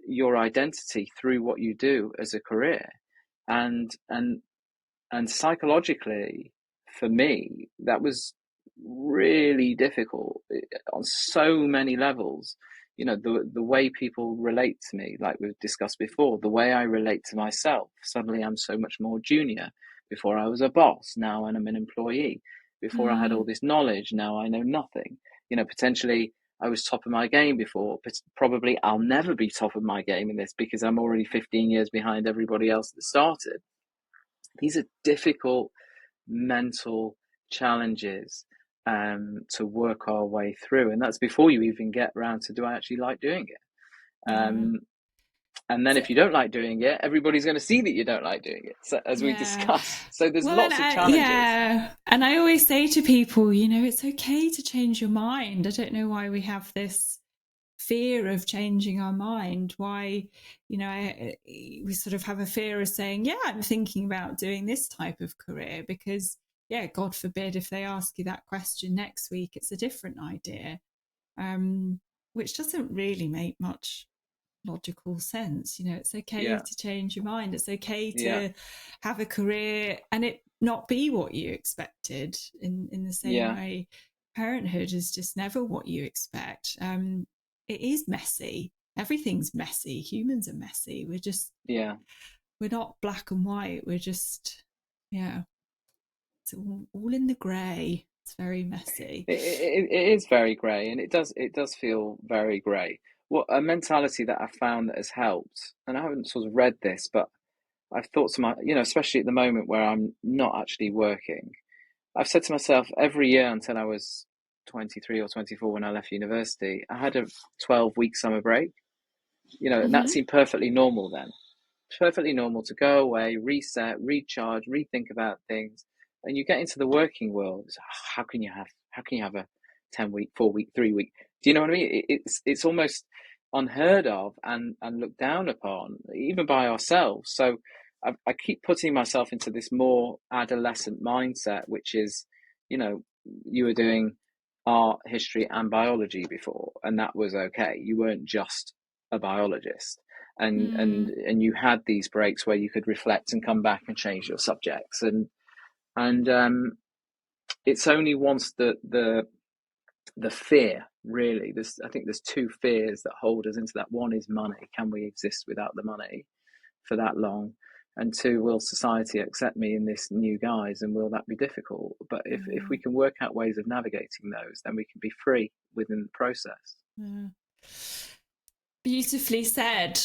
your identity through what you do as a career, and psychologically, for me, that was really difficult on so many levels. The way people relate to me, like we've discussed before, the way I relate to myself. Suddenly I'm so much more junior. Before I was a boss, now I'm an employee. Before I had all mm, this knowledge, now I know nothing. Potentially I was top of my game before, but probably I'll never be top of my game in this, because I'm already 15 years behind everybody else that started. These are difficult mental challenges to work our way through, and that's before you even get around to, do I actually like doing it? yeah. And then So, if you don't like doing it, everybody's going to see that you don't like doing it, so, as we yeah. discussed. So there's Well, and lots of challenges. yeah. And I always say to people, it's okay to change your mind. I don't know why we have this fear of changing our mind. Why, we sort of have a fear of saying, yeah, I'm thinking about doing this type of career, because, yeah, God forbid if they ask you that question next week, it's a different idea, which doesn't really make much logical sense. It's okay Yeah, to change your mind. It's okay yeah, to have a career and it not be what you expected. In the same yeah, way, parenthood is just never what you expect. It is messy. Everything's messy. Humans are messy. yeah. We're not black and white. We're just, yeah, it's all in the grey. It's very messy. It is very grey, and it does feel very grey. What a mentality that I found that has helped, and I haven't sort of read this, but I've thought to especially at the moment where I'm not actually working, I've said to myself every year until I was 23 or 24 when I left university, I had a 12-week summer break, and that Mm-hmm. seemed perfectly normal then. Perfectly normal to go away, reset, recharge, rethink about things, and you get into the working world. How can you have a 10-week, 4-week, 3-week? Do you know what I mean? It's almost unheard of and looked down upon, even by ourselves. So I keep putting myself into this more adolescent mindset, which is, you were doing art, history, and biology before, and that was okay. You weren't just a biologist, and you had these breaks where you could reflect and come back and change your subjects, and it's only once the fear, really, I think there's two fears that hold us into that. One is money. Can we exist without the money for that long? And two, will society accept me in this new guise, and will that be difficult? But if we can work out ways of navigating those, then we can be free within the process. Yeah. Beautifully said.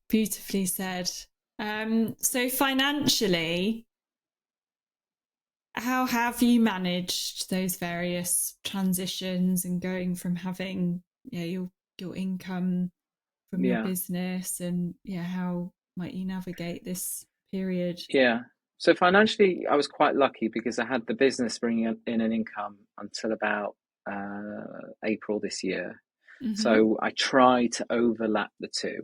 Beautifully said. So financially, how have you managed those various transitions and going from having your income from your Yeah. business, and how might you navigate this period? Yeah. So financially, I was quite lucky because I had the business bringing in an income until about April this year. Mm-hmm. So I tried to overlap the two.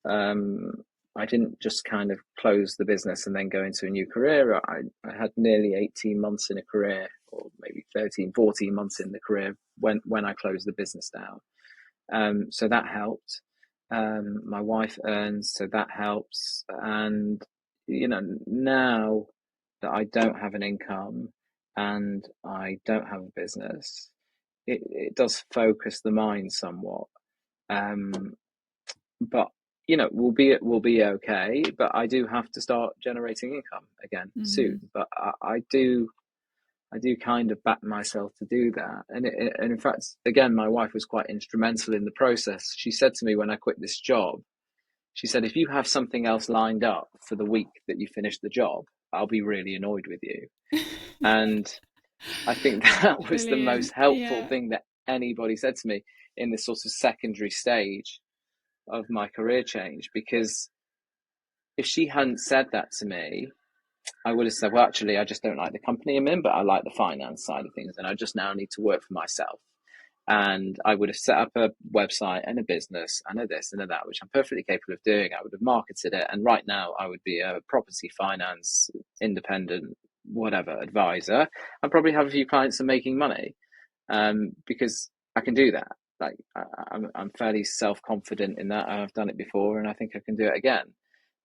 Um, I didn't just kind of close the business and then go into a new career. I had nearly 18 months in a career, or maybe 13, 14 months in the career when I closed the business down. So that helped. My wife earns, so that helps. And, now that I don't have an income and I don't have a business, it does focus the mind somewhat. Um, but we'll be okay. But I do have to start generating income again Mm-hmm. soon. But I do kind of back myself to do that. And in fact, again, my wife was quite instrumental in the process. She said to me when I quit this job, she said, if you have something else lined up for the week that you finish the job, I'll be really annoyed with you. And I think that was the most Brilliant. helpful Yeah. thing that anybody said to me in this sort of secondary stage of my career change. Because if she hadn't said that to me, I would have said, well, actually, I just don't like the company I'm in, but I like the finance side of things, and I just now need to work for myself. And I would have set up a website and a business and a this and a that, which I'm perfectly capable of doing. I would have marketed it, and right now I would be a property finance independent, whatever advisor, and probably have a few clients and making money, because I can do that. Like I'm fairly self confident in that. I've done it before, and I think I can do it again.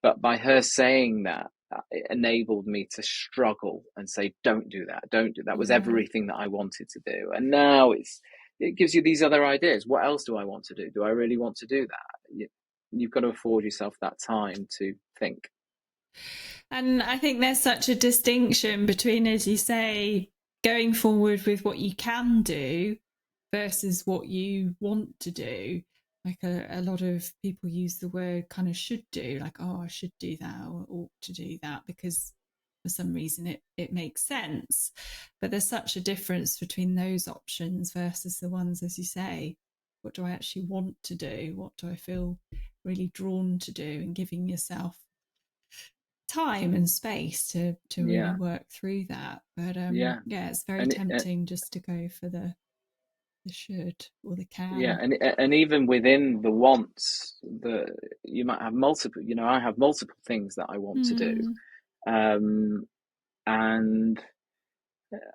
But by her saying that, it enabled me to struggle and say, "Don't do that. Don't do that." Was Yeah. everything that I wanted to do, and now it gives you these other ideas. What else do I want to do? Do I really want to do that? You've got to afford yourself that time to think. And I think there's such a distinction between, as you say, going forward with what you can do versus what you want to do. Like a lot of people use the word kind of should do, like, oh, I should do that or ought to do that because for some reason it makes sense. But there's such a difference between those options versus the ones, as you say, what do I actually want to do? What do I feel really drawn to do? And giving yourself time and space to really Yeah, work through that. But yeah, it's very and tempting just to go for the should or the yeah, can. and even within the wants, you might have multiple. I have multiple things that I want to do, Mm, um, and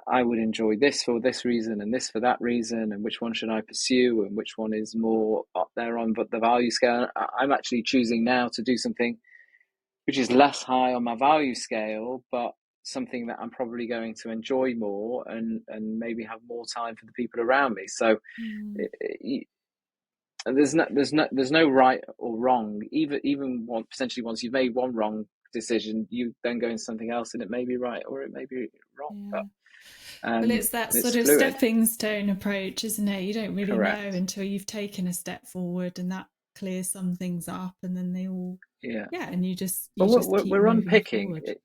I would enjoy this for this reason and this for that reason, and which one should I pursue, and which one is more up there on the value scale. I'm actually choosing now to do something which is less high on my value scale, but something that I'm probably going to enjoy more, and maybe have more time for the people around me. So Mm. it, there's no right or wrong. Even one, potentially once you've made one wrong decision, you then go into something else, and it may be right or it may be wrong. Yeah. But Well, it's that it's sort of fluid. stepping stone approach, isn't it? You don't really know Correct. until you've taken a step forward, and that clears some things up, and then they all, Yeah. yeah, and you But just keep we're moving unpicking. forward.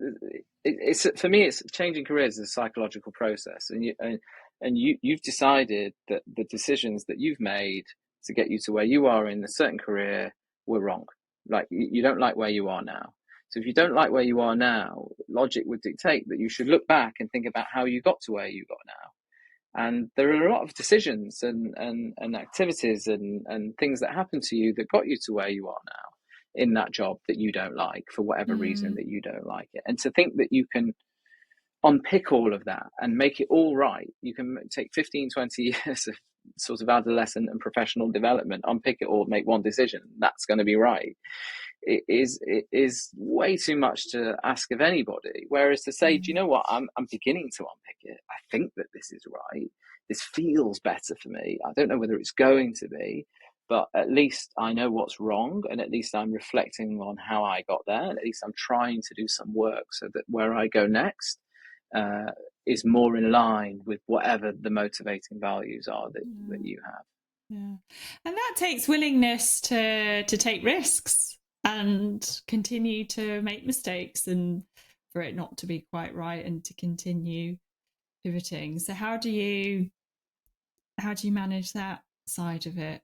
It's for me. It's changing careers is a psychological process, and you've decided that the decisions that you've made to get you to where you are in a certain career were wrong. Like you don't like where you are now. So if you don't like where you are now, logic would dictate that you should look back and think about how you got to where you got now. And there are a lot of decisions and activities and things that happen to you that got you to where you are now in that job that you don't like for whatever reason Mm. that you don't like it. And to think that you can unpick all of that and make it all right, you can take 15, 20 years of sort of adolescent and professional development, unpick it all, make one decision, that's going to be right. It is way too much to ask of anybody. Whereas to say, do you Mm. know what? I'm beginning to unpick it. I think that this is right. This feels better for me. I don't know whether it's going to be, but at least I know what's wrong, and at least I'm reflecting on how I got there. And at least I'm trying to do some work so that where I go next uh, is more in line with whatever the motivating values are that Yeah. you have. Yeah. And that takes willingness to take risks and continue to make mistakes, and for it not to be quite right, and to continue pivoting. So how do you manage that side of it?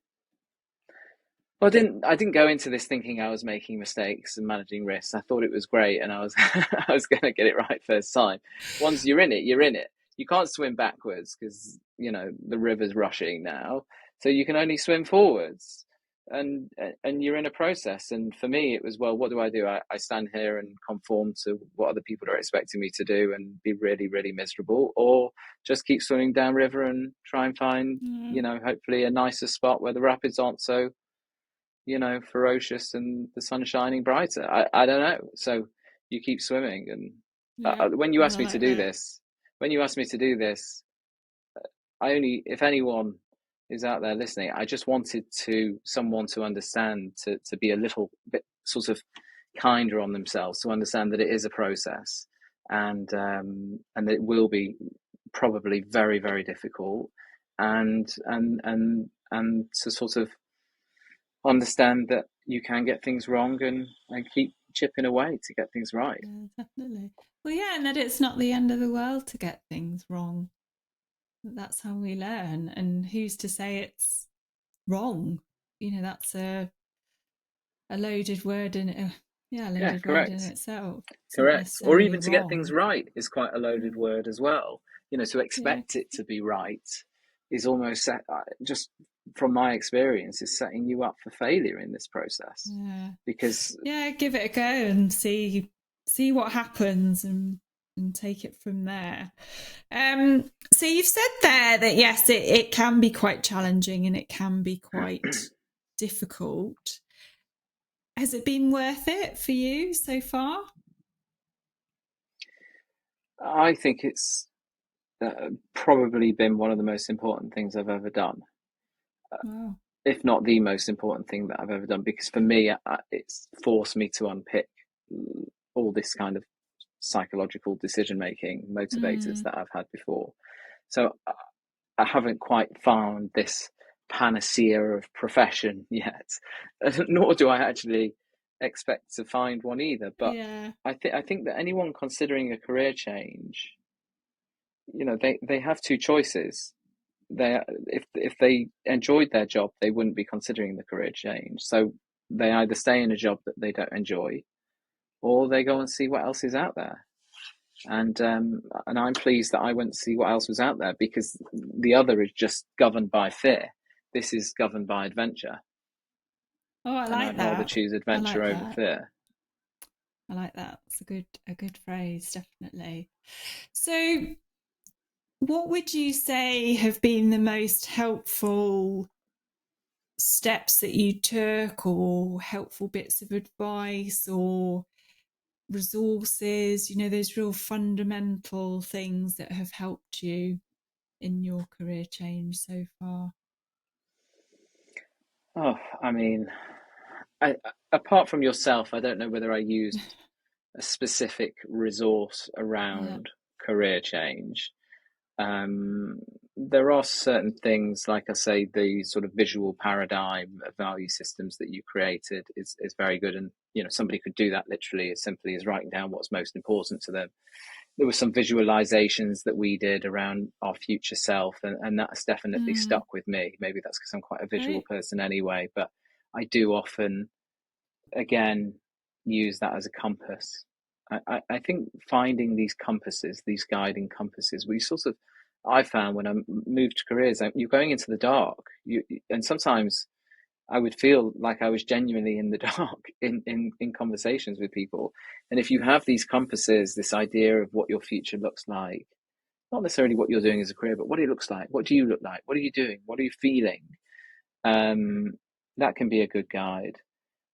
Well, I didn't go into this thinking I was making mistakes and managing risks. I thought it was great, and I was I was going to get it right first time. Once you're in it, you're in it. You can't swim backwards because the river's rushing now, so you can only swim forwards, and you're in a process. And for me, it was, well, what do I do? I stand here and conform to what other people are expecting me to do and be really, really miserable, or just keep swimming downriver and try and find, Mm. hopefully a nicer spot where the rapids aren't so ferocious and the sun shining brighter. I don't know. So you keep swimming. And Yeah, when you I asked me to like do that. this, when you asked me to do this, if anyone is out there listening, I just wanted someone to understand, to be a little bit sort of kinder on themselves, to understand that it is a process, and it will be probably very, very difficult, and to sort of understand that you can get things wrong, and keep chipping away to get things right. Yeah, definitely. Well, yeah, and that it's not the end of the world to get things wrong. That's how we learn. And who's to say it's wrong? That's a loaded word in it. Yeah, a Yeah, loaded word in correct. itself. It's not Correct. Or necessarily even to get things wrong. right is quite a loaded Mm. word as well. To Yeah, expect it to be right is almost just from my experience, is setting you up for failure in this process. yeah, Because yeah. Give it a go and see what happens, and take it from there. So you've said there that yes, it can be quite challenging and it can be quite difficult. Has it been worth it for you so far? I think it's probably been one of the most important things I've ever done, Wow. if not the most important thing that I've ever done, because for me, it's forced me to unpick all this kind of psychological decision making motivators Mm. that I've had before. So I haven't quite found this panacea of profession yet, nor do I actually expect to find one either. But Yeah. I think that anyone considering a career change, they have two choices. If they enjoyed their job, they wouldn't be considering the career change. So they either stay in a job that they don't enjoy, or they go and see what else is out there. And I'm pleased that I went to see what else was out there, because the other is just governed by fear. This is governed by adventure, Oh, I and like I'd rather that. choose I adventure like over that. fear. I like that. It's a good phrase, definitely. So What would you say have been the most helpful steps that you took, or helpful bits of advice, or resources, those real fundamental things that have helped you in your career change so far? Oh, I mean, I, apart from yourself, I don't know whether I used a specific resource Yeah. around career change. Um, there are certain things, like I say, the sort of visual paradigm of value systems that you created is very good. And, somebody could do that literally as simply as writing down what's most important to them. There were some visualizations that we did around our future self, and that's definitely Mm, stuck with me. Maybe that's because I'm quite a visual great. person anyway, but I do often, again, use that as a compass. I think finding these compasses, these guiding compasses, we sort of, I found when I moved careers, you're going into the dark. And sometimes I would feel like I was genuinely in the dark in conversations with people. And if you have these compasses, this idea of what your future looks like, not necessarily what you're doing as a career, but what it looks like. What do you look like? What are you doing? What are you feeling? Um, that can be a good guide.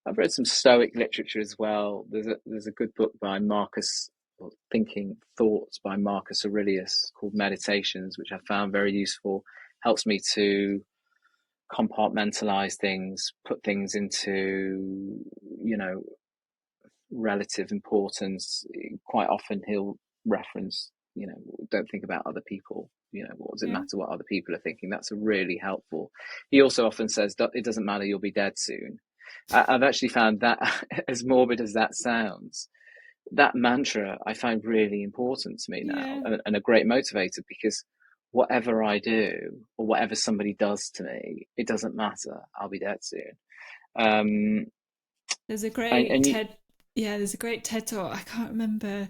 I've read some Stoic literature as well. There's a good book by Marcus, Thinking Thoughts by Marcus Aurelius, called Meditations, which I found very useful. Helps me to compartmentalize things, put things into, relative importance. Quite often he'll reference, don't think about other people. What does it Yeah. matter what other people are thinking? That's a really helpful. He also often says, it doesn't matter, you'll be dead soon. I've actually found that, as morbid as that sounds, that mantra I find really important to me now, Yeah. and a great motivator, because whatever I do or whatever somebody does to me, it doesn't matter. I'll be dead soon. Um, There's a great and you, TED, yeah, there's a great TED talk. I can't remember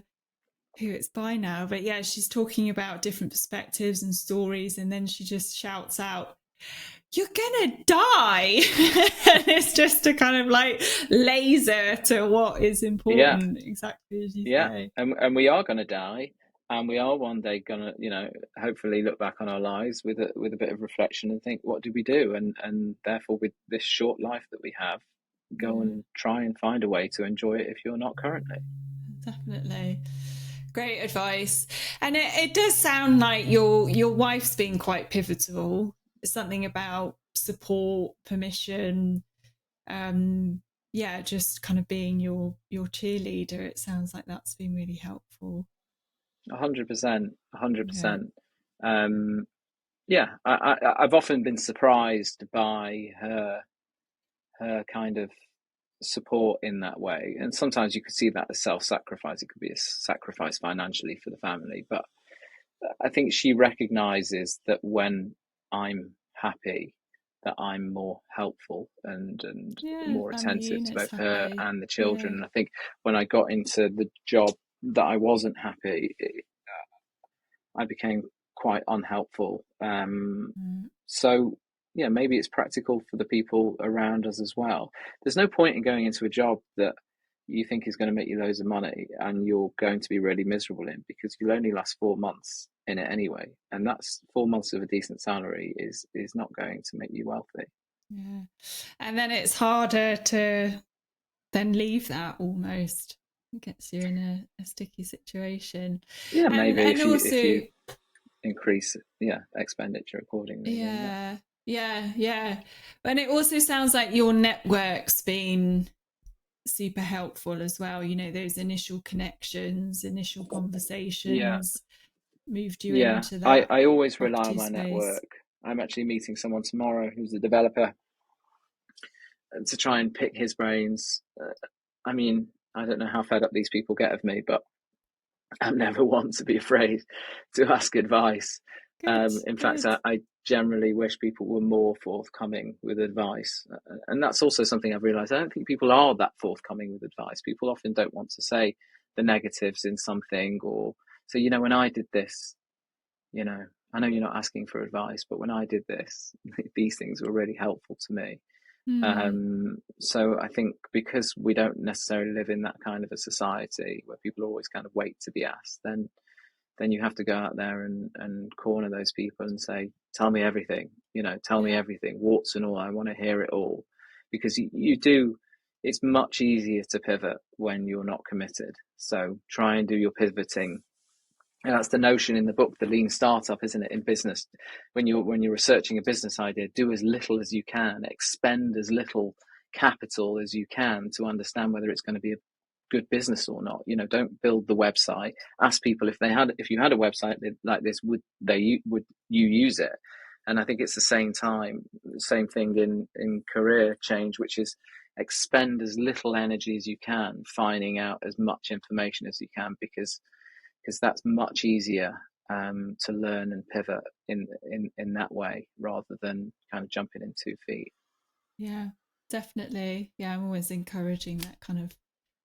who it's by now, but yeah, she's talking about different perspectives and stories, and then she just shouts out, "You're gonna die!" And it's just a kind of like laser to what is yeah, important, exactly as you yeah, say. and we are going to die, and we are one day gonna, hopefully look back on our lives with a bit of reflection and think, what did we do? And therefore, with this short life that we have, go Yeah, and try and find a way to enjoy it if you're not currently. definitely. Great advice. And it does sound like your wife's been quite pivotal. Something about support, permission, yeah, just kind of being your cheerleader. It sounds like that's been really helpful. 100%, Yeah. 100%. Um, yeah, I've often been surprised by her kind of support in that way, and sometimes you could see that as self-sacrifice. It could be a sacrifice financially for the family, but I think she recognizes that when I'm happy, that I'm more helpful and Yeah, more family attentive to unit's both her happy. and the children. Yeah. And I think when I got into the job that I wasn't happy, I became quite unhelpful. Mm. So yeah, maybe it's practical for the people around us as well. There's no point in going into a job that you think is going to make you loads of money and you're going to be really miserable in, because you'll only last 4 months in it anyway, and that's 4 months of a decent salary is not going to make you wealthy. Yeah. And then it's harder to then leave that almost. It gets you in a sticky situation. Yeah, And maybe and if you also, increase, yeah, expenditure accordingly, then yeah. yeah, yeah, yeah. And it also sounds like your network's been super helpful as well. Those initial connections, initial Yeah, conversations moved you yeah. into I, that I always rely on property my space. network. I'm actually meeting someone tomorrow who's a developer to try and pick his brains. I mean, I don't know how fed up these people get of me, but I'm never one to be afraid to ask advice. Good, In fact, good. I generally wish people were more forthcoming with advice. And that's also something I've realized. I don't think people are that forthcoming with advice. People often don't want to say the negatives in something, or so, when I did this, you know, I know you're not asking for advice, but when I did this, these things were really helpful to me. Hmm. So I think because we don't necessarily live in that kind of a society where people always kind of wait to be asked, then then you have to go out there and corner those people and say, tell me everything, tell me everything, warts and all. I want to hear it all, because you do. It's much easier to pivot when you're not committed. So try and do your pivoting. And that's the notion in the book, the lean startup, isn't it? In business, when you're researching a business idea, do as little as you can, expend as little capital as you can to understand whether it's going to be a good business or not. Don't build the website. Ask people if you had a website like this, would you use it? And I think it's the same thing in career change, which is expend as little energy as you can finding out as much information as you can, because that's much easier to learn and pivot in that way, rather than kind of jumping in 2 feet. Yeah, definitely. Yeah, I'm always encouraging that kind of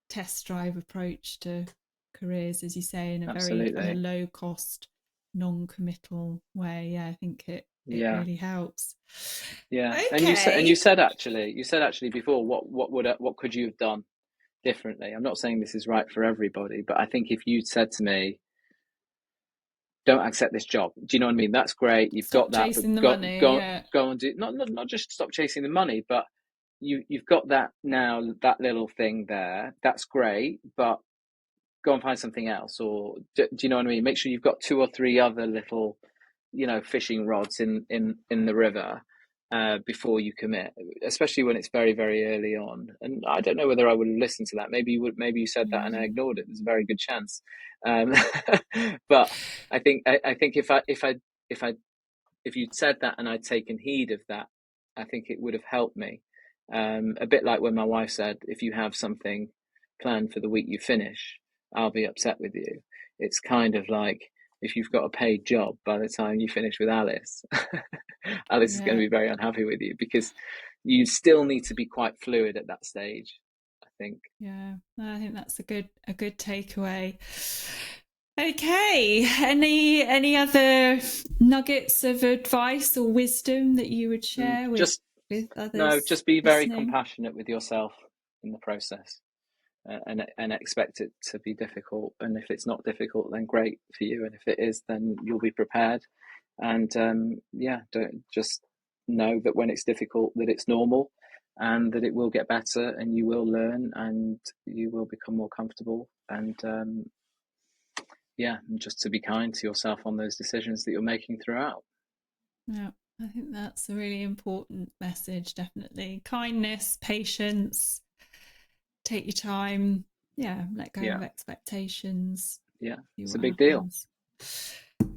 test drive approach to careers, as you say, in a very kind of low cost, non-committal way. Yeah, I think it really helps. Yeah. Okay. And you said actually before, what could you have done differently? I'm not saying this is right for everybody, but I think if you'd said to me, don't accept this job, do you know what I mean? That's great. You've got that, chasing the but money. go and do not just stop chasing the money, but you've got that now, that little thing there. That's great, but go and find something else. Or do you know what I mean? Make sure you've got 2 or 3 other little, fishing rods in the river before you commit, especially when it's very, very early on. And I don't know whether I would have listened to that. Maybe you said that and I ignored it. There's a very good chance. But I think if you'd said that and I'd taken heed of that, I think it would have helped me. A bit like when my wife said, if you have something planned for the week you finish, I'll be upset with you. It's kind of like, if you've got a paid job, by the time you finish with Alice, Alice is going to be very unhappy with you, because you still need to be quite fluid at that stage, I think. Yeah, I think that's a good takeaway. Okay, any other nuggets of advice or wisdom that you would share with others? No, just be very compassionate with yourself in the process. And expect it to be difficult. And if it's not difficult, then great for you. And if it is, then you'll be prepared. And don't just know that when it's difficult, that it's normal, and that it will get better, and you will learn, and you will become more comfortable. And and just to be kind to yourself on those decisions that you're making throughout. Yeah, I think that's a really important message. Definitely kindness, patience. Take your time. Yeah, let go of expectations. Yeah, it's a big deal.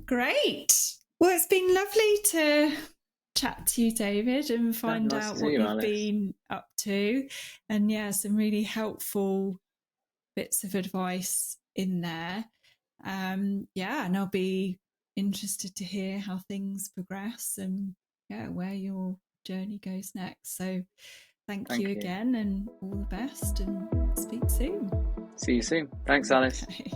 Great. Well, it's been lovely to chat to you, David, and find out what you've been up to. And some really helpful bits of advice in there. And I'll be interested to hear how things progress and where your journey goes next. So Thank you again, and all the best, and speak soon. See you soon. Thanks, Alice. Okay.